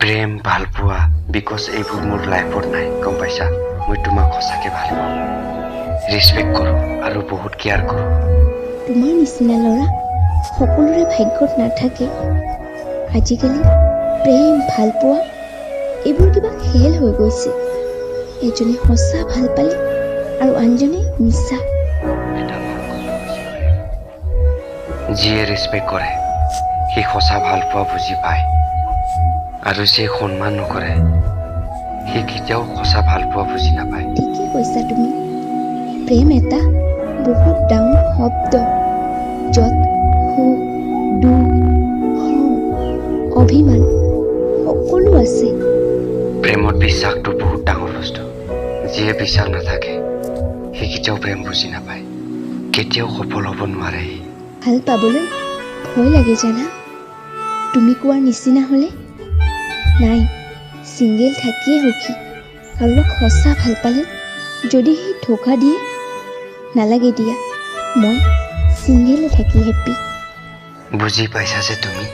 প্ৰেম ভাল পোৱা বিকজ এইবোৰ মোৰ লাইফত নাই গম পাইছা মই তোমাক সঁচাকে ভাল পাওঁ ৰেছপেক্ট কৰোঁ আৰু বহুত কেয়াৰ কৰোঁ তোমাৰ নিচিনা ল'ৰা সকলোৰে ভাগ্যত নাথাকে আজিকালি প্ৰেম ভাল পোৱা এইবোৰ কিবা খেল হৈ গৈছে এজনে সঁচা ভাল পালে আৰু আনজনে মিছা যিয়ে ৰেছপেক্ট কৰে সি সঁচা ভাল পোৱা বুজি পায় আৰু যিয়ে সন্মান নকৰে সি কেতিয়াও সঁচা ভাল পোৱা বুজি নাপায় ঠিকেই কৈছা তুমি প্ৰেম এটা বহুত ডাঙৰ শব্দ য'ত সুখ দুখ খং অভিমান সকলো আছে প্ৰেমত বিশ্বাসটো বহুত ডাঙৰ বস্তু যিয়ে বিশ্বাস নাথাকে সি কেতিয়াও প্ৰেম বুজি নাপায় কেতিয়াও সফল হ'ব নোৱাৰে ভাল পাবলৈ ভয় লাগে জানা তুমি কোৱাৰ নিচিনা হ'লে নাই ছিংগেল থাকিয়ে সুখী কাৰোবাক সঁচা ভাল পালে যদি সি ধোকা দিয়ে নালাগে দিয়া মই ছিংগেলে থাকি হেপ্পী বুজি পাইছা যে তুমি